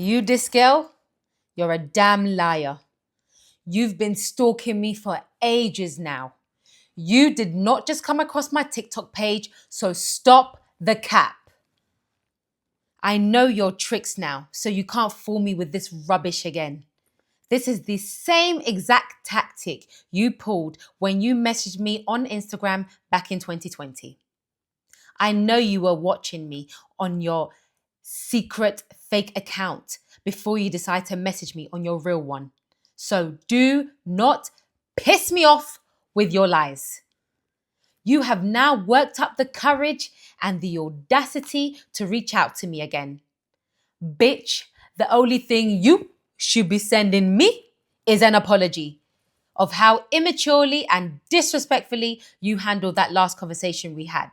You, this girl, you're a damn liar. You've been stalking me for ages now. You did not just come across my TikTok page, so stop the cap. I know your tricks now, so you can't fool me with this rubbish again. This is the same exact tactic you pulled when you messaged me on Instagram back in 2020. I know you were watching me on your secret fake account before you decide to message me on your real one. So do not piss me off with your lies. You have now worked up the courage and the audacity to reach out to me again. Bitch, the only thing you should be sending me is an apology of how immaturely and disrespectfully you handled that last conversation we had,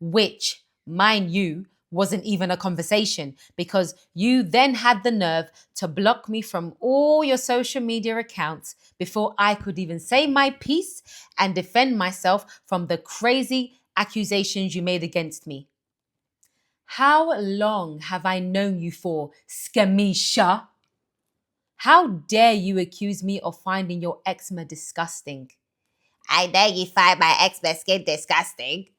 which, mind you, wasn't even a conversation because you then had the nerve to block me from all your social media accounts before I could even say my piece and defend myself from the crazy accusations you made against me. How long have I known you for, Skamisha? How dare you accuse me of finding your eczema disgusting? I know you find my eczema skin disgusting.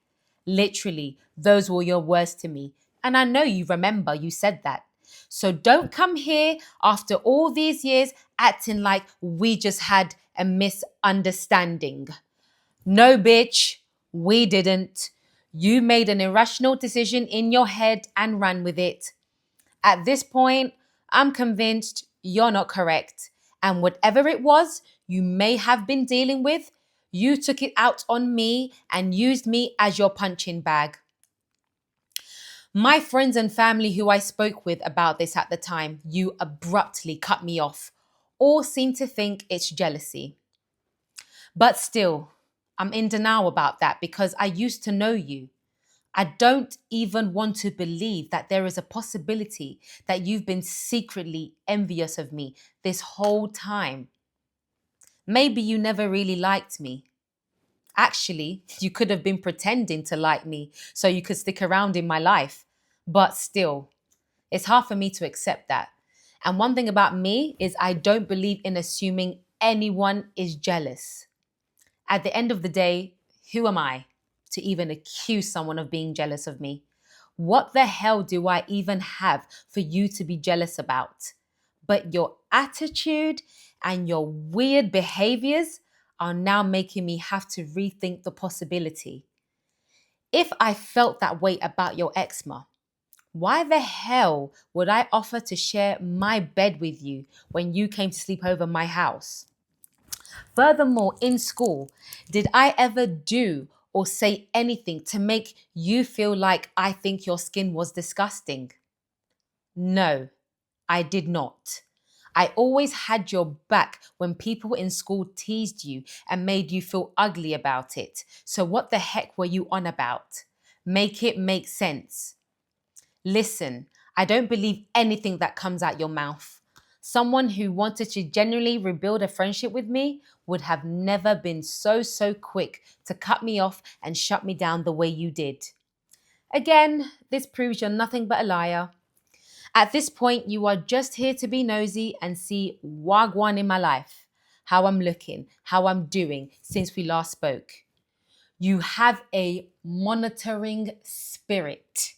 Literally, those were your words to me. And I know you remember you said that. So don't come here after all these years acting like we just had a misunderstanding. No, bitch, we didn't. You made an irrational decision in your head and ran with it. At this point, I'm convinced you're not correct. And whatever it was you may have been dealing with, you took it out on me and used me as your punching bag. My friends and family who I spoke with about this at the time, you abruptly cut me off. All seem to think it's jealousy. But still, I'm in denial about that because I used to know you. I don't even want to believe that there is a possibility that you've been secretly envious of me this whole time. Maybe you never really liked me. Actually, you could have been pretending to like me so you could stick around in my life. But still, it's hard for me to accept that. And one thing about me is I don't believe in assuming anyone is jealous. At the end of the day, who am I to even accuse someone of being jealous of me? What the hell do I even have for you to be jealous about? But your attitude and your weird behaviors are now making me have to rethink the possibility. If I felt that way about your eczema, why the hell would I offer to share my bed with you when you came to sleep over my house? Furthermore, in school, did I ever do or say anything to make you feel like I think your skin was disgusting? No, I did not. I always had your back when people in school teased you and made you feel ugly about it. So what the heck were you on about? Make it make sense. Listen, I don't believe anything that comes out your mouth. Someone who wanted to genuinely rebuild a friendship with me would have never been so quick to cut me off and shut me down the way you did. Again, this proves you're nothing but a liar. At this point, you are just here to be nosy and see wagwan in my life, how I'm looking, how I'm doing since we last spoke. You have a monitoring spirit.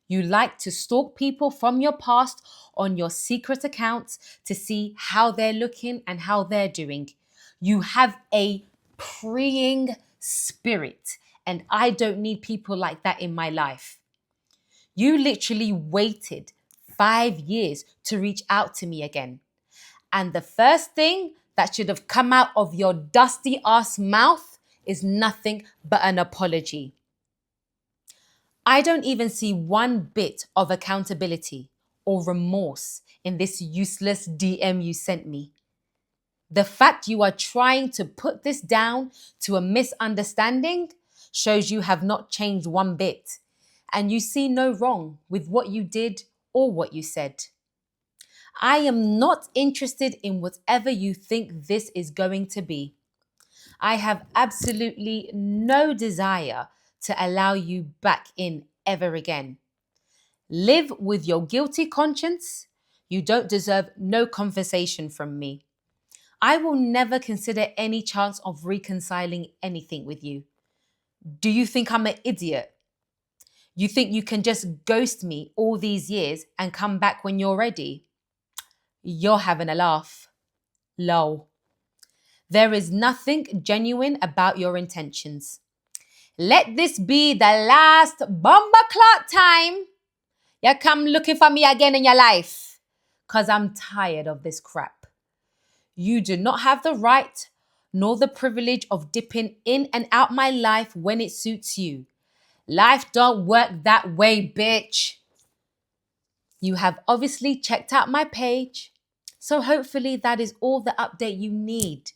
You like to stalk people from your past on your secret accounts to see how they're looking and how they're doing. You have a preying spirit, and I don't need people like that in my life. You literally waited 5 years to reach out to me again. And the first thing that should have come out of your dusty ass mouth is nothing but an apology. I don't even see one bit of accountability or remorse in this useless DM you sent me. The fact you are trying to put this down to a misunderstanding shows you have not changed one bit, and you see no wrong with what you did or what you said. I am not interested in whatever you think this is going to be. I have absolutely no desire to allow you back in ever again. Live with your guilty conscience. You don't deserve no conversation from me. I will never consider any chance of reconciling anything with you. Do you think I'm an idiot? You think you can just ghost me all these years and come back when you're ready? You're having a laugh. Lol. There is nothing genuine about your intentions. Let this be the last bomber clot time you come looking for me again in your life. Because I'm tired of this crap. You do not have the right nor the privilege of dipping in and out my life when it suits you. Life don't work that way, bitch. You have obviously checked out my page, so hopefully that is all the update you need.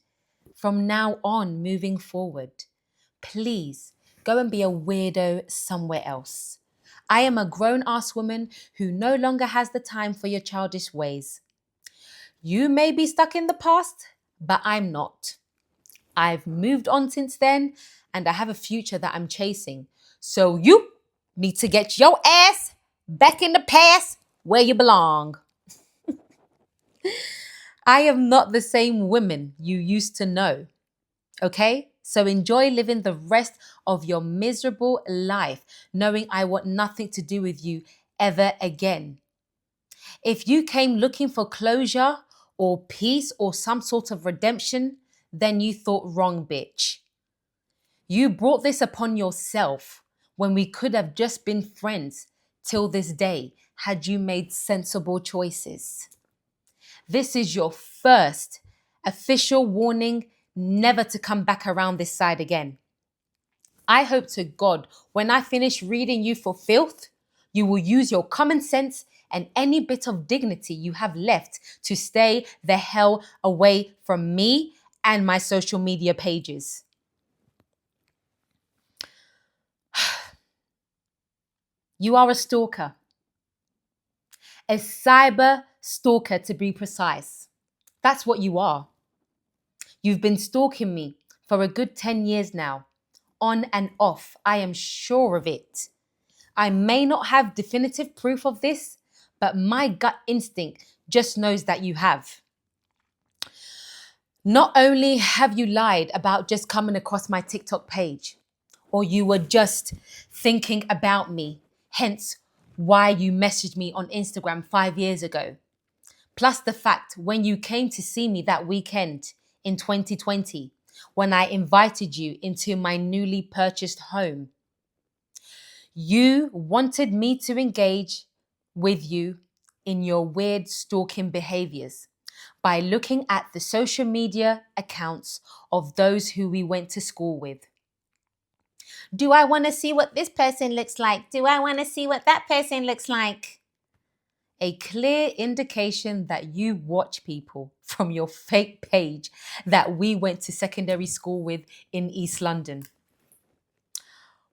From now on, moving forward, please go and be a weirdo somewhere else. I am a grown-ass woman who no longer has the time for your childish ways. You may be stuck in the past, but I'm not. I've moved on since then, and I have a future that I'm chasing. So you need to get your ass back in the past where you belong. I am not the same woman you used to know. Okay? So enjoy living the rest of your miserable life, knowing I want nothing to do with you ever again. If you came looking for closure or peace or some sort of redemption, then you thought wrong, bitch. You brought this upon yourself when we could have just been friends till this day had you made sensible choices. This is your first official warning never to come back around this side again. I hope to God when I finish reading you for filth, you will use your common sense and any bit of dignity you have left to stay the hell away from me and my social media pages. You are a stalker. A cyber stalker, to be precise. That's what you are. You've been stalking me for a good 10 years now, on and off. I am sure of it. I may not have definitive proof of this, but my gut instinct just knows that you have. Not only have you lied about just coming across my TikTok page, or you were just thinking about me, hence why you messaged me on Instagram 5 years ago. Plus the fact when you came to see me that weekend in 2020, when I invited you into my newly purchased home. You wanted me to engage with you in your weird stalking behaviors by looking at the social media accounts of those who we went to school with. Do I want to see what this person looks like? Do I want to see what that person looks like? A clear indication that you watch people from your fake page that we went to secondary school with in East London.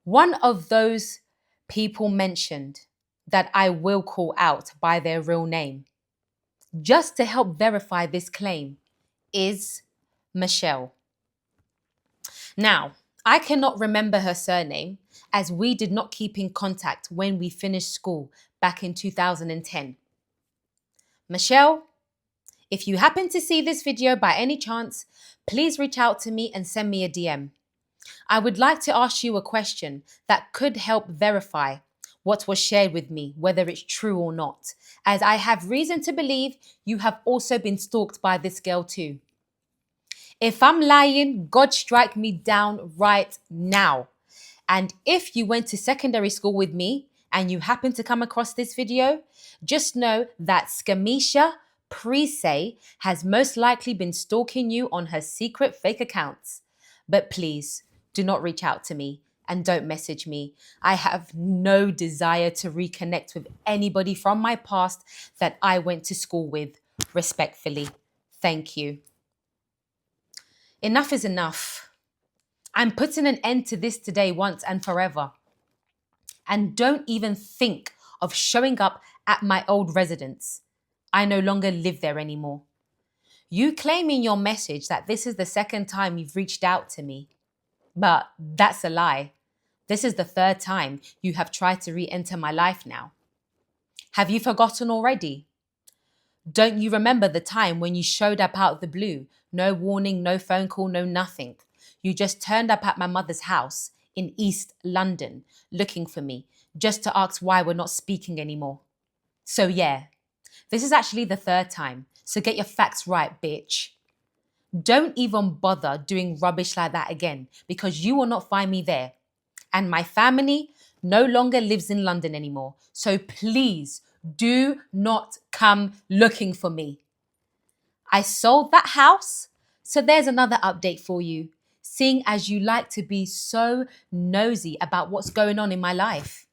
One of those people mentioned that I will call out by their real name, just to help verify this claim, is Michelle. Now, I cannot remember her surname as we did not keep in contact when we finished school back in 2010. Michelle, if you happen to see this video by any chance, please reach out to me and send me a DM. I would like to ask you a question that could help verify what was shared with me, whether it's true or not, as I have reason to believe you have also been stalked by this girl too. If I'm lying, God strike me down right now. And if you went to secondary school with me and you happen to come across this video, just know that Scamisha Presay has most likely been stalking you on her secret fake accounts. But please, do not reach out to me and don't message me. I have no desire to reconnect with anybody from my past that I went to school with. Respectfully, thank you. Enough is enough. I'm putting an end to this today once and forever. And don't even think of showing up at my old residence. I no longer live there anymore. You claim in your message that this is the second time you've reached out to me. But that's a lie. This is the third time you have tried to re-enter my life now. Have you forgotten already? Don't you remember the time when you showed up out of the blue? No warning, no phone call, no nothing. You just turned up at my mother's house in East London looking for me just to ask why we're not speaking anymore. So yeah, this is actually the third time. So get your facts right, bitch. Don't even bother doing rubbish like that again because you will not find me there. And my family no longer lives in London anymore. So please do not come looking for me. I sold that house. So there's another update for you, seeing as you like to be so nosy about what's going on in my life.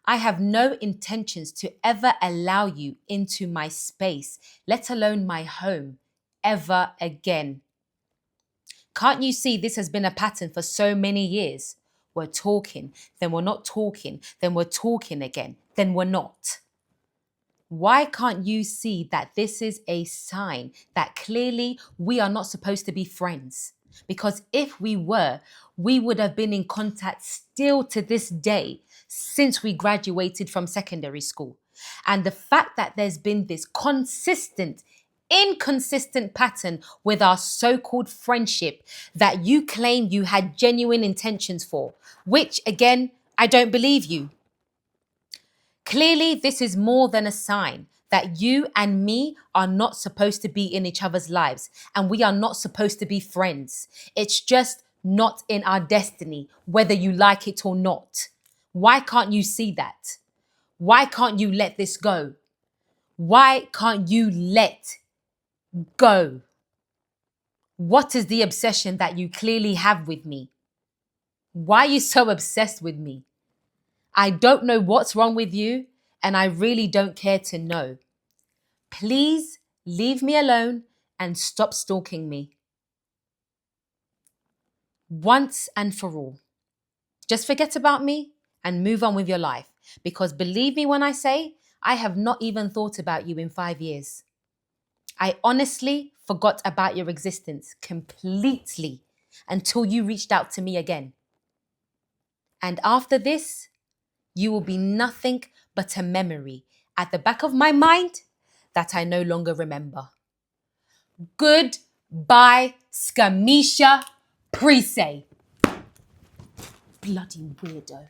I have no intentions to ever allow you into my space, let alone my home, ever again. Can't you see this has been a pattern for so many years? We're talking, then we're not talking, then we're talking again, then we're not. Why can't you see that this is a sign that clearly we are not supposed to be friends? Because if we were, we would have been in contact still to this day since we graduated from secondary school. And the fact that there's been this inconsistent pattern with our so-called friendship that you claim you had genuine intentions for, which again, I don't believe you. Clearly, this is more than a sign that you and me are not supposed to be in each other's lives and we are not supposed to be friends. It's just not in our destiny, whether you like it or not. Why can't you see that? Why can't you let this go? Why can't you let go? What is the obsession that you clearly have with me? Why are you so obsessed with me? I don't know what's wrong with you, and I really don't care to know. Please leave me alone and stop stalking me. Once and for all. Just forget about me and move on with your life. Because believe me when I say, I have not even thought about you in 5 years. I honestly forgot about your existence completely until you reached out to me again. And after this, you will be nothing but a memory at the back of my mind that I no longer remember. Goodbye, Scamisha Priese. Bloody weirdo.